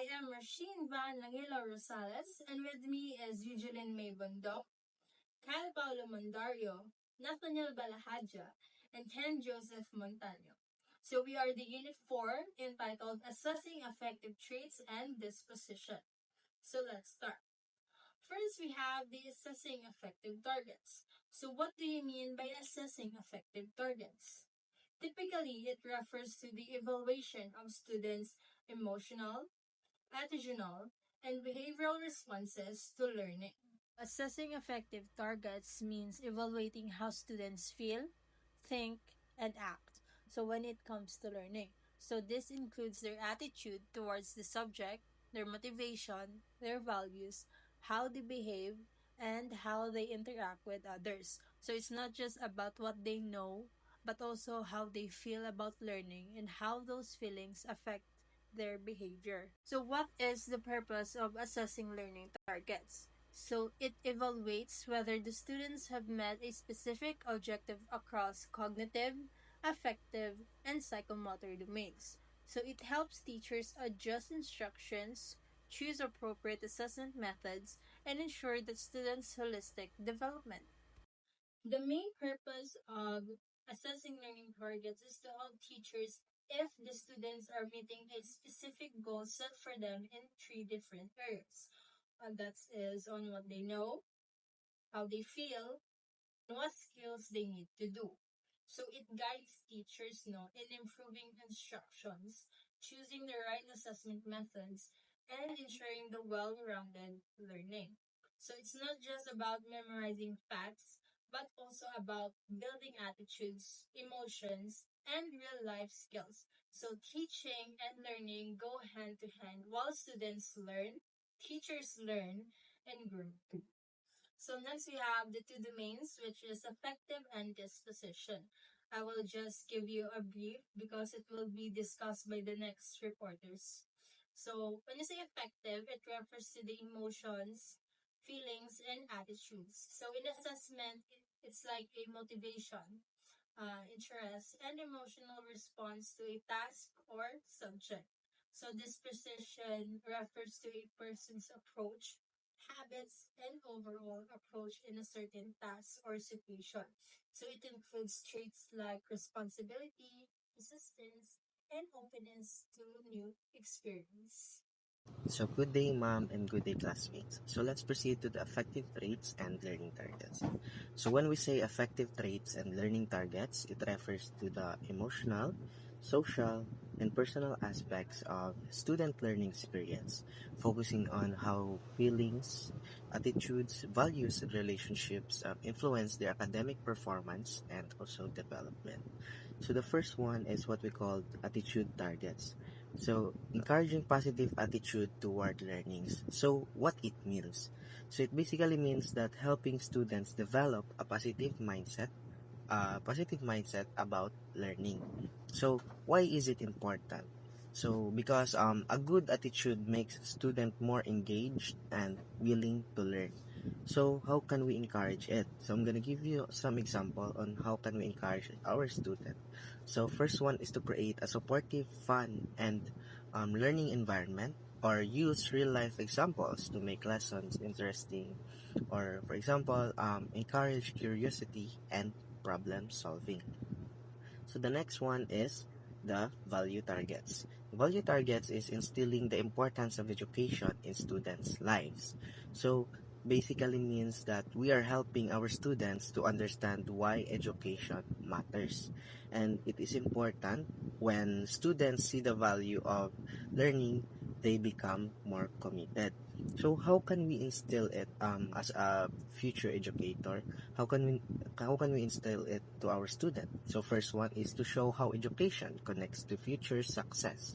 I am Rasheen Van Langilo Rosales, and with me is Eugene May Bundok, Kyle Paulo Mandario, Nathaniel Balahadja, and Ken Joseph Montano. So we are the Unit 4 entitled Assessing Affective Traits and Disposition. So let's start. First, we have the assessing affective targets. So what do you mean by assessing affective targets? Typically, it refers to the evaluation of students' emotional, attitudinal, and behavioral responses to learning. Assessing affective targets means evaluating how students feel, think, and act. So when it comes to learning. So this includes their attitude towards the subject, their motivation, their values, how they behave, and how they interact with others. So it's not just about what they know, but also how they feel about learning and how those feelings affect their behavior. So what is the purpose of assessing learning targets? So it evaluates whether the students have met a specific objective across cognitive, affective, and psychomotor domains. So it helps teachers adjust instructions, choose appropriate assessment methods, and ensure that students' holistic development. The main purpose of assessing learning targets is to help teachers if the students are meeting a specific goal set for them in three different areas. That is on what they know, how they feel, and what skills they need to do. So it guides teachers in improving instructions, choosing the right assessment methods, and ensuring the well-rounded learning. So it's not just about memorizing facts, but also about building attitudes, emotions, and real-life skills. So teaching and learning go hand to hand while students learn, teachers learn, and grow. So next we have the two domains, which is affective and disposition. I will just give you a brief because it will be discussed by the next reporters. So when you say affective, it refers to the emotions, feelings, and attitudes. So in assessment, it's like a motivation, interest, and emotional response to a task or subject. So disposition refers to a person's approach, habits, and overall approach in a certain task or situation. So it includes traits like responsibility, persistence, and openness to new experience. So good day, ma'am, and good day, classmates. So let's proceed to the affective traits and learning targets. So when we say affective traits and learning targets, it refers to the emotional, social, and personal aspects of student learning experience, focusing on how feelings, attitudes, values, and relationships influence their academic performance and also development. So the first one is what we call attitude targets. So, encouraging positive attitude toward learnings. So, what it means? So, it basically means that helping students develop a positive mindset about learning. So, why is it important? So, because a good attitude makes student more engaged and willing to learn. So, how can we encourage it? So, I'm gonna give you some example on how can we encourage our student. So, first one is to create a supportive, fun, and learning environment, or use real life examples to make lessons interesting, or for example, encourage curiosity and problem solving. So the next one is the value targets. Value targets is instilling the importance of education in students' lives. So basically means that we are helping our students to understand why education matters. And it is important when students see the value of learning, they become more committed. So how can we instill it as a future educator? How can we how can we instill it to our student? So first one is to show how education connects to future success.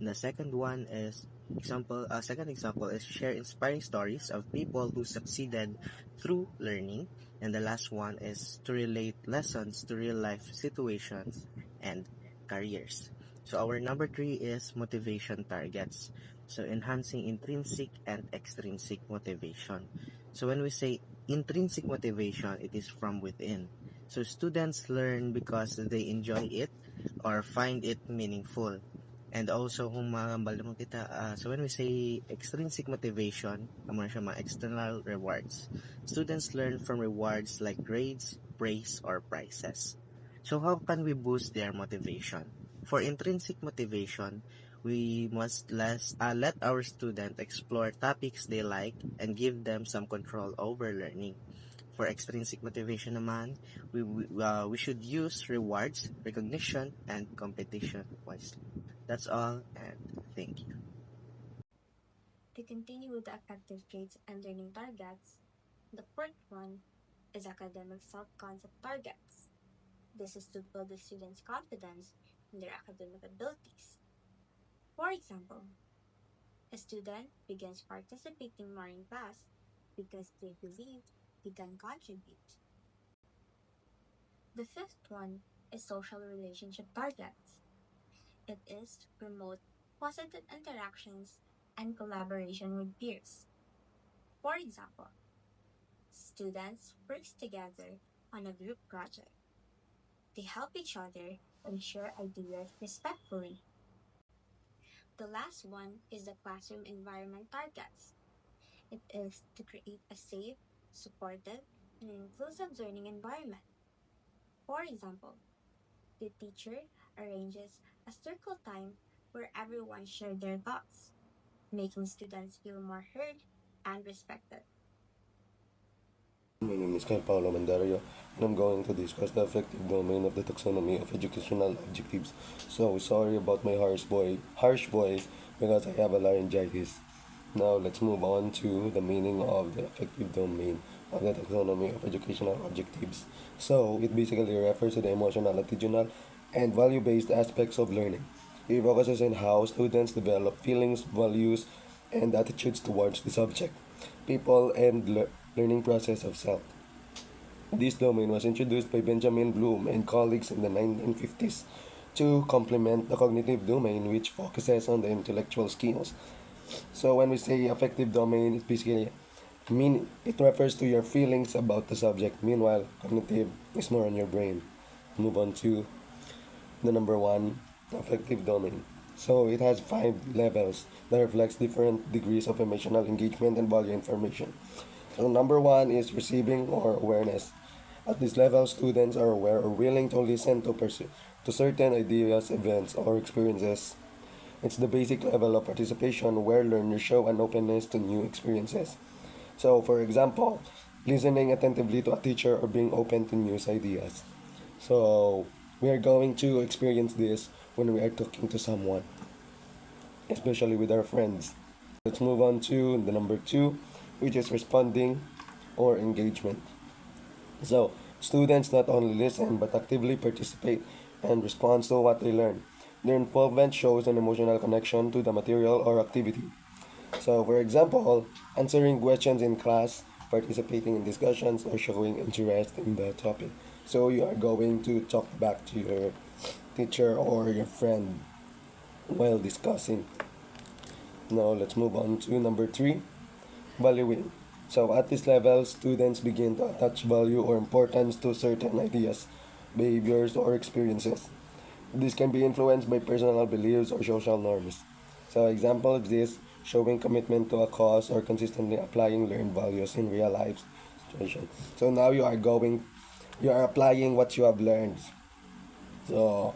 And the second one is second example is share inspiring stories of people who succeeded through learning. And the last one is to relate lessons to real life situations and careers. So our number three is motivation targets. So enhancing intrinsic and extrinsic motivation. So when we say intrinsic motivation, it is from within. So students learn because they enjoy it or find it meaningful. And also, kung makambal naman kita, so when we say extrinsic motivation, amo na siya mga external rewards. Students learn from rewards like grades, praise, or prizes. So how can we boost their motivation? For intrinsic motivation, we must let our student explore topics they like and give them some control over learning. For extrinsic motivation naman, we should use rewards, recognition, and competition wisely. That's all, and thank you. To continue with the affective traits and learning targets, the fourth one is academic self-concept targets. This is to build the students' confidence in their academic abilities. For example, a student begins participating more in class because they believe they can contribute. The fifth one is social relationship targets. It is to promote positive interactions and collaboration with peers. For example, students work together on a group project. They help each other and share ideas respectfully. The last one is the classroom environment targets. It is to create a safe, supportive, and inclusive learning environment. For example, the teacher arranges a circle time where everyone shares their thoughts, making students feel more heard and respected. My name is Paulo Mandario, and I'm going to discuss the affective domain of the taxonomy of educational objectives. So sorry about my harsh voice because I have a laryngitis. Now let's move on to the meaning of the affective domain of the taxonomy of educational objectives. So it basically refers to the emotional, attitudinal, and value-based aspects of learning. It focuses on how students develop feelings, values, and attitudes towards the subject, people, and learning process of self. This domain was introduced by Benjamin Bloom and colleagues in the 1950s to complement the cognitive domain, which focuses on the intellectual skills. So when we say affective domain, it basically it refers to your feelings about the subject. Meanwhile, cognitive is more on your brain. Move on to the number one, affective domain. So it has 5 levels that reflects different degrees of emotional engagement and value information. So number one is receiving or awareness. At this level, students are aware or willing to listen to certain ideas, events, or experiences. It's the basic level of participation where learners show an openness to new experiences. So, for example, listening attentively to a teacher or being open to new ideas. So, we are going to experience this when we are talking to someone, especially with our friends. Let's move on to the number two, which is responding or engagement. So, students not only listen but actively participate and respond to what they learn. Their involvement shows an emotional connection to the material or activity. So, for example, answering questions in class, participating in discussions, or showing interest in the topic. So, you are going to talk back to your teacher or your friend while discussing. Now, let's move on to number three, valuing. So, at this level, students begin to attach value or importance to certain ideas, behaviors, or experiences. This can be influenced by personal beliefs or social norms. So, example of this, showing commitment to a cause or consistently applying learned values in real life situation. So now you are applying what you have learned. So,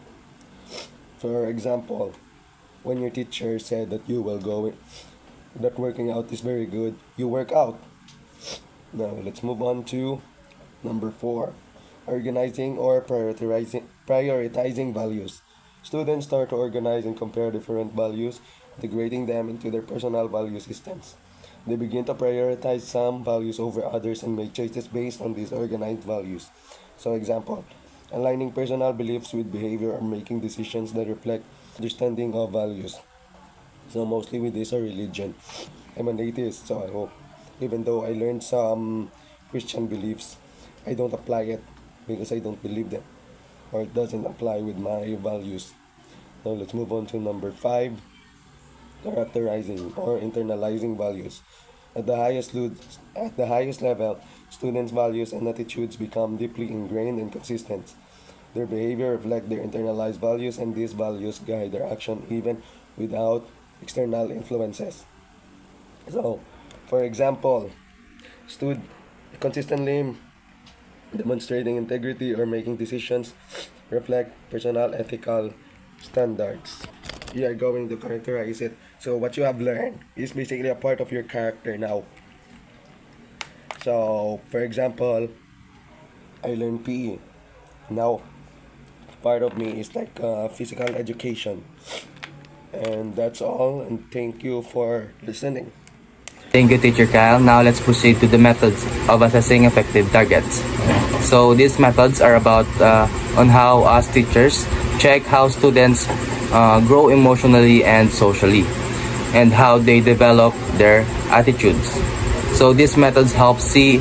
for example, when your teacher said that you will go, that working out is very good, you work out. Now, let's move on to number four, organizing or prioritizing values. Students start to organize and compare different values, integrating them into their personal value systems. They begin to prioritize some values over others and make choices based on these organized values. So, example, aligning personal beliefs with behavior or making decisions that reflect understanding of values. So, mostly with this are religion. I'm an atheist, so I hope. Even though I learned some Christian beliefs, I don't apply it because I don't believe them or it doesn't apply with my values. Now let's move on to number five, characterizing or internalizing values. At the highest level, students' values and attitudes become deeply ingrained and consistent. Their behavior reflects their internalized values, and these values guide their action even without external influences. So, for example, stood consistently demonstrating integrity or making decisions reflect personal ethical standards. You are going to characterize it. So what you have learned is basically a part of your character now. So for example, I learned PE. Now part of me is like physical education. And that's all, and thank you for listening. Thank you, Teacher Kyle. Now let's proceed to the methods of assessing effective targets. So these methods are about on how us teachers check how students grow emotionally and socially, and how they develop their attitudes. So these methods help see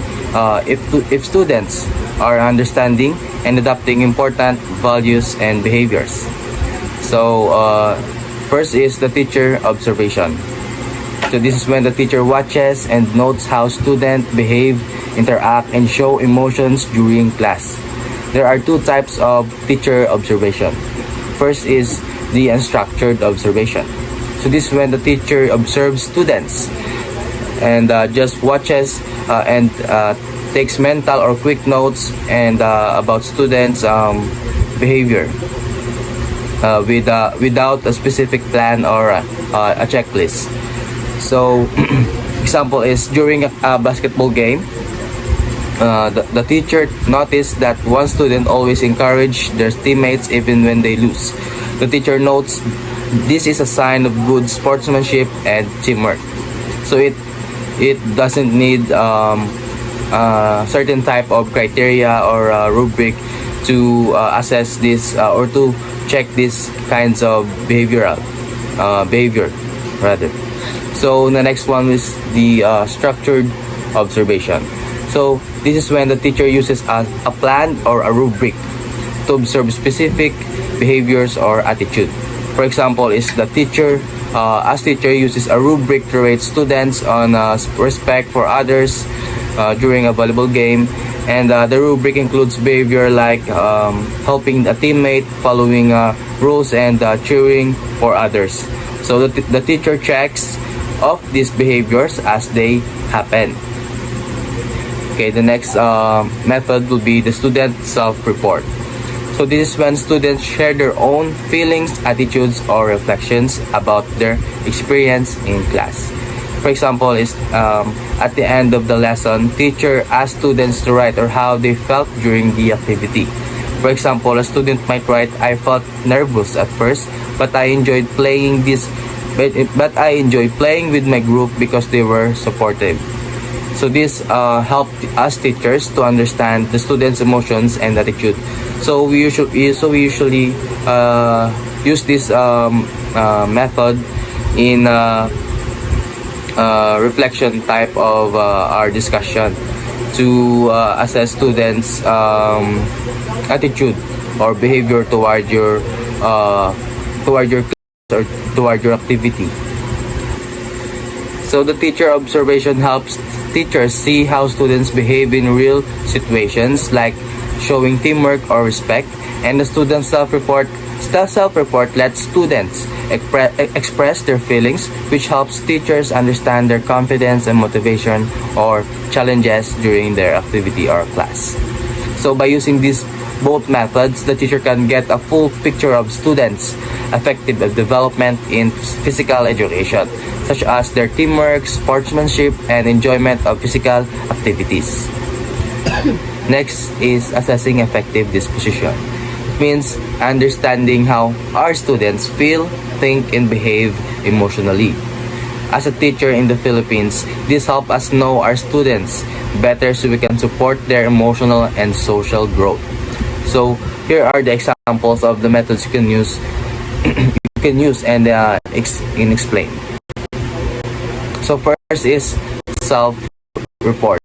if students are understanding and adopting important values and behaviors. So first is the teacher observation. So this is when the teacher watches and notes how students behave, interact, and show emotions during class. There are two types of teacher observation. First is the unstructured observation. So this is when the teacher observes students and just watches and takes mental or quick notes and about students' behavior without a specific plan or a checklist. So, example is during a basketball game, the teacher noticed that one student always encouraged their teammates even when they lose. The teacher notes this is a sign of good sportsmanship and teamwork. So it doesn't need certain type of criteria or rubric to assess this or to check these kinds of behavior rather. So the next one is the structured observation. So this is when the teacher uses a plan or a rubric to observe specific behaviors or attitude. For example, is the teacher as teacher uses a rubric to rate students on respect for others during a volleyball game, and the rubric includes behavior like helping a teammate, following rules, and cheering for others. So the teacher checks of these behaviors as they happen. Okay, the next method will be the student self-report. So this is when students share their own feelings, attitudes, or reflections about their experience in class. For example, is at the end of the lesson, teacher asks students to write or how they felt during the activity. For example, a student might write, "I felt nervous at first, but I enjoyed playing with my group because they were supportive." So this helped us teachers to understand the students' emotions and attitude. So we usually use this method in reflection type of our discussion to assess students' attitude or behavior toward your class or toward your activity. So the teacher observation helps teachers see how students behave in real situations like showing teamwork or respect, and the student self-report lets students express their feelings, which helps teachers understand their confidence and motivation or challenges during their activity or class. So by using these both methods, the teacher can get a full picture of students' effective development in physical education, such as their teamwork, sportsmanship, and enjoyment of physical activities. Next is assessing effective disposition. It means understanding how our students feel, think, and behave emotionally. As a teacher in the Philippines, this helps us know our students better so we can support their emotional and social growth. So here are the examples of the methods you can use and explain. So first is self-report.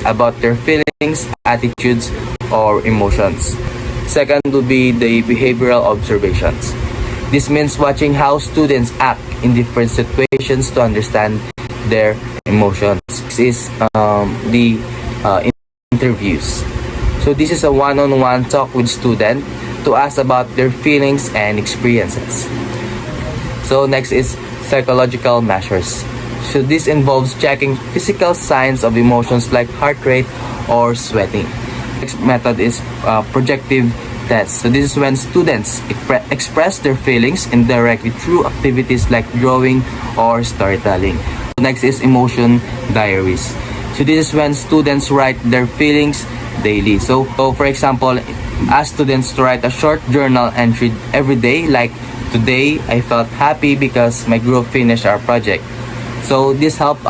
About their feelings, attitudes, or emotions. Second would be the behavioral observations. This means watching how students act in different situations to understand their emotions. This is the interviews. So this is a one-on-one talk with student to ask about their feelings and experiences. So next is psychological measures. So this involves checking physical signs of emotions like heart rate or sweating. Next method is projective tests. So this is when students express their feelings indirectly through activities like drawing or storytelling. Next is emotion diaries. So this is when students write their feelings daily. So for example, ask students to write a short journal entry every day like, today I felt happy because my group finished our project. So this helped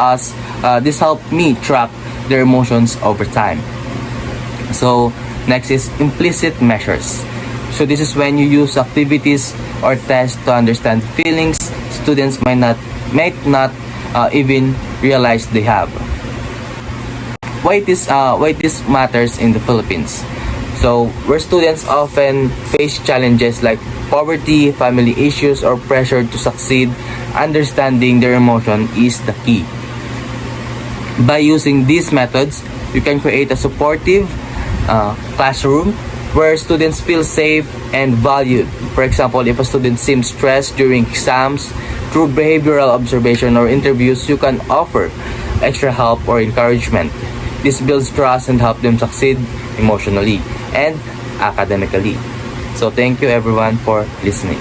me track their emotions over time. So next is implicit measures. So this is when you use activities or tests to understand feelings students might not even realize they have. Why this matters in the Philippines? So where students often face challenges like poverty, family issues, or pressure to succeed, understanding their emotion is the key. By using these methods, you can create a supportive classroom where students feel safe and valued. For example, if a student seems stressed during exams, through behavioral observation or interviews, you can offer extra help or encouragement. This builds trust and helps them succeed emotionally and academically. So thank you everyone for listening.